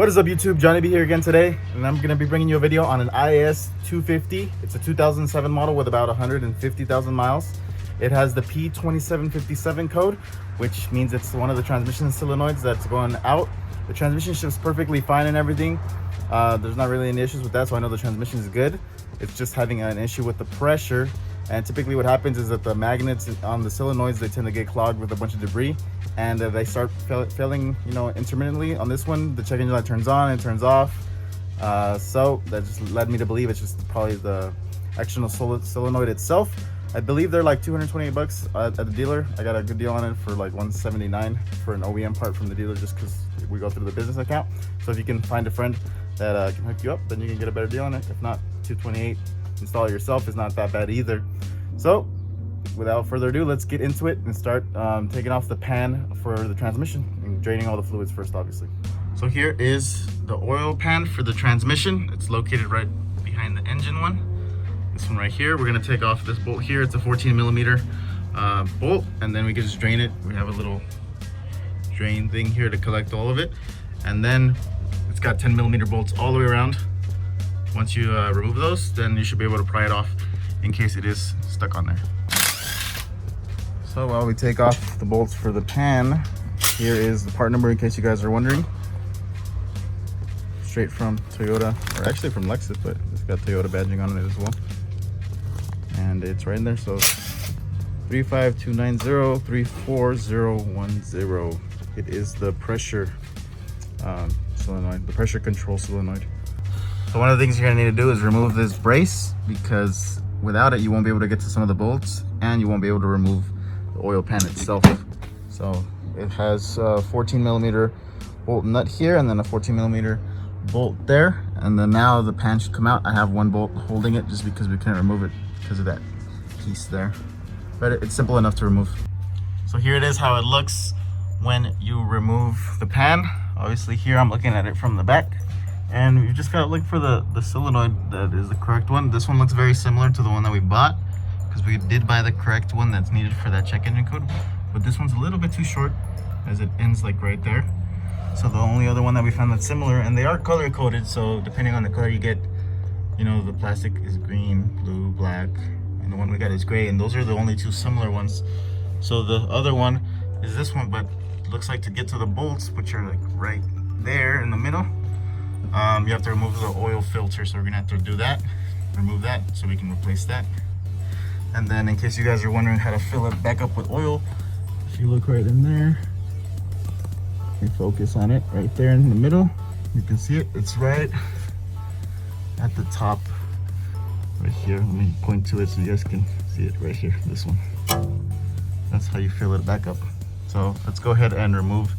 What is up YouTube, Johnny B here again today, and I'm going to be bringing you a video on an IS250. It's a 2007 model with about 150,000 miles. It has the P2757 code, which means it's one of the transmission solenoids that's going out. The transmission shifts perfectly fine and everything. There's not really any issues with that, so I know the transmission is good. It's just having an issue with the pressure, and typically what happens is that the magnets on the solenoids, they tend to get clogged with a bunch of debris, and they start failing, intermittently. On this one, the check engine light turns on and turns off. So that just led me to believe it's just probably the external solenoid itself. I believe they're like 228 bucks at the dealer. I got a good deal on it for like 179 for an OEM part from the dealer, just because we go through the business account. So if you can find a friend that can hook you up, then you can get a better deal on it. If not, 228, install it yourself is not that bad either. So without further ado, let's get into it and start taking off the pan for the transmission and draining all the fluids first, obviously. So here is the oil pan for the transmission. It's located right behind the engine one. This one right here, we're gonna take off this bolt here. It's a 14 millimeter bolt, and then we can just drain it. We have a little drain thing here to collect all of it. And then it's got 10 millimeter bolts all the way around. Once you remove those, then you should be able to pry it off in case it is stuck on there. So while we take off the bolts for the pan, here is the part number in case you guys are wondering. Straight from Toyota, or actually from Lexus, but it's got Toyota badging on it as well. And it's right in there, so 35290-34010. It is the pressure solenoid, the pressure control solenoid. So one of the things you're gonna need to do is remove this brace, because without it you won't be able to get to some of the bolts, and you won't be able to remove the oil pan itself. So it has a 14 millimeter bolt nut here, and then a 14 millimeter bolt there, and then now the pan should come out. I have one bolt holding it just because we couldn't remove it because of that piece there, but it's simple enough to remove. So here it is how it looks when you remove the pan. Obviously here I'm looking at it from the back, and you just gotta look for the solenoid that is the correct one. This one looks very similar to the one that we bought, because we did buy the correct one that's needed for that check engine code, but this one's a little bit too short as it ends like right there. So the only other one that we found that's similar, and they are color coded, so depending on the color you get, the plastic is green, blue, black, and the one we got is gray, and those are the only two similar ones. So the other one is this one, but it looks like to get to the bolts, which are like right there in the middle, you have to remove the oil filter. So we're gonna have to do that, remove that, so we can replace that. And then in case you guys are wondering how to fill it back up with oil, if you look right in there, you focus on it right there in the middle, you can see it. It's right at the top right here. Let me point to it so you guys can see it right here, this one. That's how you fill it back up. So let's go ahead and remove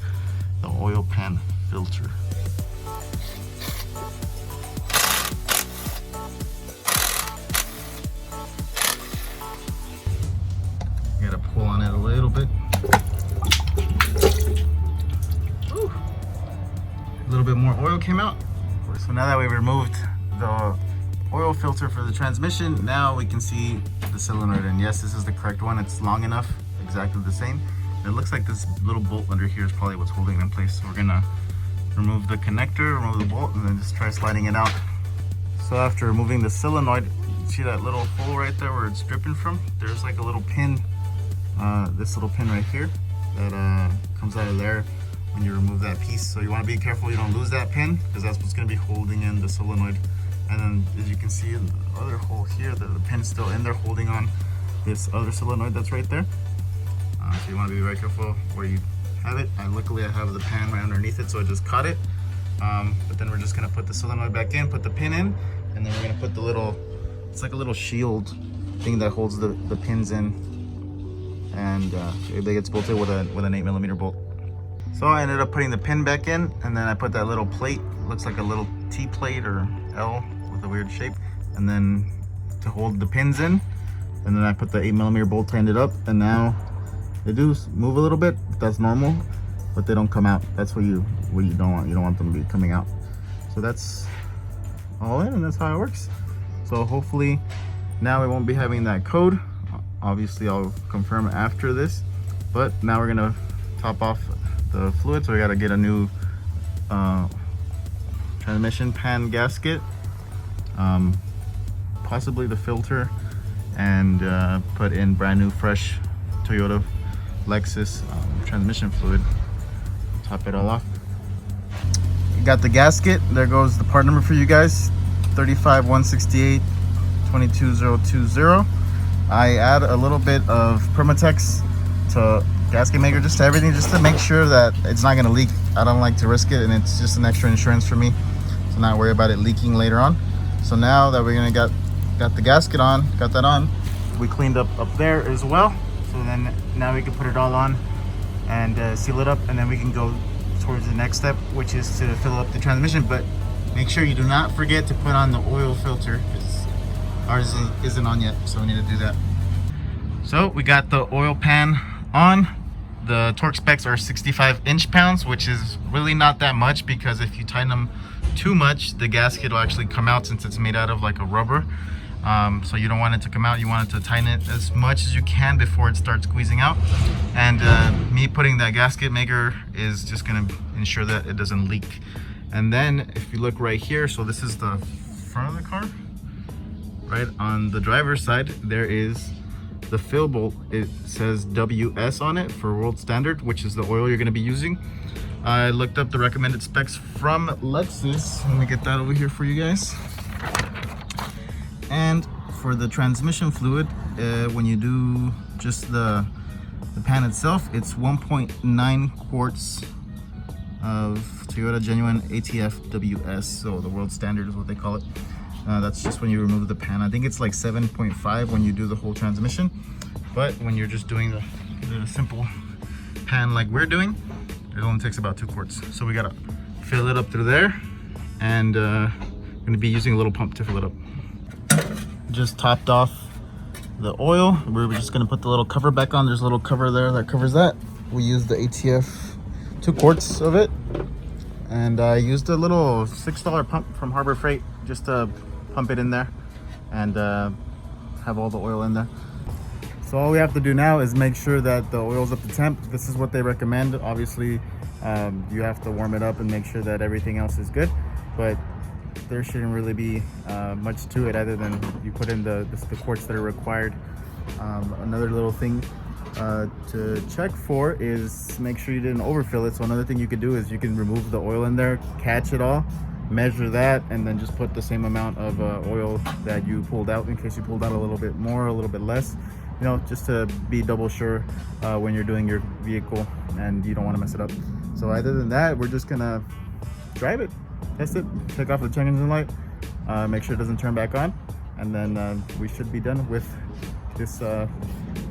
the oil pan filter. You gotta pull on it a little bit. A little bit more oil came out. So now that we've removed the oil filter for the transmission, now we can see the solenoid, and yes, this is the correct one. It's long enough, exactly the same. And it looks like this little bolt under here is probably what's holding it in place. So we're gonna remove the connector, remove the bolt, and then just try sliding it out. So after removing the solenoid, you see that little hole right there where it's dripping from? There's like a little pin, this little pin right here that comes out of there when you remove that piece. So you want to be careful you don't lose that pin, because that's what's going to be holding in the solenoid. And then as you can see in the other hole here, the pin's still in there holding on this other solenoid that's right there. So you want to be very careful where you have it. And luckily I have the pan right underneath it, so I just caught it. But then we're just going to put the solenoid back in, put the pin in, and then we're going to put the little, it's like a little shield thing that holds the pins in, and it gets bolted with an 8 millimeter bolt. So I ended up putting the pin back in, and then I put that little plate, looks like a little T plate or L with a weird shape, and then to hold the pins in, and then I put the 8 millimeter bolt, tightened it up, and now they do move a little bit. That's normal, but they don't come out. That's what you don't want. You don't want them to be coming out. So that's all in, and that's how it works. So hopefully now we won't be having that code. Obviously I'll confirm after this, but now we're gonna top off the fluid, so we got to get a new transmission pan gasket, possibly the filter, and put in brand new fresh Toyota Lexus transmission fluid. Top it all off. You got the gasket. There goes the part number for you guys, 35168 22020. I add a little bit of Permatex to gasket maker, just to everything, just to make sure that it's not going to leak. I don't like to risk it, and it's just an extra insurance for me to not worry about it leaking later on. So now that we're gonna got the gasket on, got that on, we cleaned up there as well. So then now we can put it all on and seal it up, and then we can go towards the next step, which is to fill up the transmission. But make sure you do not forget to put on the oil filter, because ours isn't on yet, so we need to do that. So we got the oil pan on. The torque specs are 65 inch-pounds, which is really not that much, because if you tighten them too much, the gasket will actually come out, since it's made out of like a rubber. So you don't want it to come out. You want it to tighten it as much as you can before it starts squeezing out. And me putting that gasket maker is just going to ensure that it doesn't leak. And then if you look right here, so this is the front of the car. Right on the driver's side, there is the fill bolt. It says WS on it for world standard, which is the oil you're going to be using. I looked up the recommended specs from Lexus. Let me get that over here for you guys. And for the transmission fluid, when you do just the pan itself, it's 1.9 quarts of Toyota Genuine ATF WS, so the world standard is what they call it. That's just when you remove the pan. I think it's like 7.5 when you do the whole transmission, but when you're just doing the simple pan like we're doing, it only takes about 2 quarts. So we gotta fill it up through there, and gonna be using a little pump to fill it up. Just topped off the oil. We're just gonna put the little cover back on. There's a little cover there that covers that. We used the ATF 2 quarts of it, and I used a little $6 pump from Harbor Freight just to pump it in there and have all the oil in there. So all we have to do now is make sure that the oil's up to temp. This is what they recommend. Obviously, you have to warm it up and make sure that everything else is good, but there shouldn't really be much to it other than you put in the quarts that are required. Another little thing to check for is make sure you didn't overfill it. So another thing you could do is you can remove the oil in there, catch it all, measure that, and then just put the same amount of oil that you pulled out, in case you pulled out a little bit more, a little bit less, you know, just to be double sure when you're doing your vehicle and you don't want to mess it up. So other than that, we're just gonna drive it, test it, take off the check engine light, make sure it doesn't turn back on, and then we should be done with this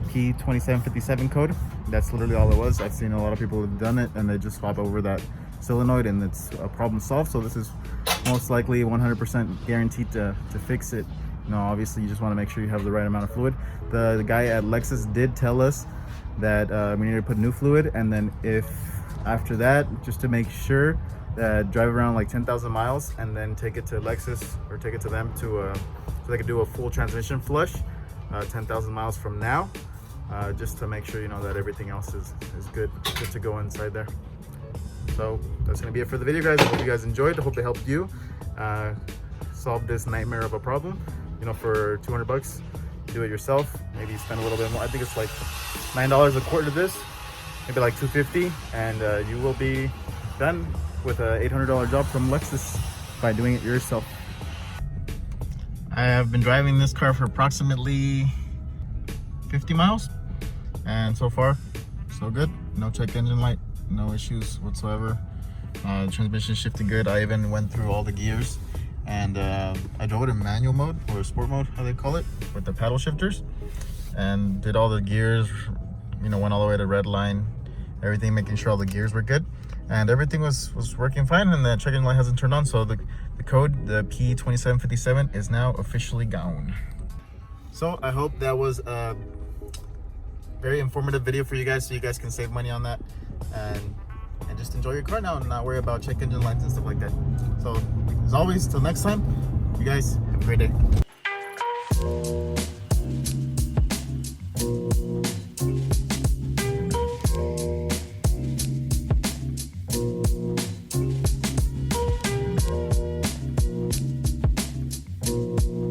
P2757 code. That's literally all it was. I've seen a lot of people have done it and they just swap over that solenoid and it's a problem solved. So this is most likely 100% guaranteed to fix it. You know, obviously you just want to make sure you have the right amount of fluid. The guy at Lexus did tell us that we need to put new fluid, and then if after that, just to make sure that drive around like 10,000 miles and then take it to Lexus or take it to them to so they could do a full transmission flush 10,000 miles from now, just to make sure you know that everything else is good to go inside there. So that's gonna be it for the video, guys. I hope you guys enjoyed. I hope it helped you solve this nightmare of a problem. You know, for 200 bucks, do it yourself. Maybe spend a little bit more. I think it's like $9 a quart of this, maybe like $250, and you will be done with a $800 job from Lexus by doing it yourself. I have been driving this car for approximately 50 miles, and so far so good. No check engine light, no issues whatsoever. The transmission shifted good. I even went through all the gears, and I drove it in manual mode, or sport mode, how they call it, with the paddle shifters, and did all the gears, you know, went all the way to red line, everything, making sure all the gears were good, and everything was working fine, and the check engine light hasn't turned on. So the code, the P2757, is now officially gone. So I hope that was a very informative video for you guys, so you guys can save money on that and just enjoy your car now and not worry about check engine lights and stuff like that. So as always, till next time, you guys have a great day. it.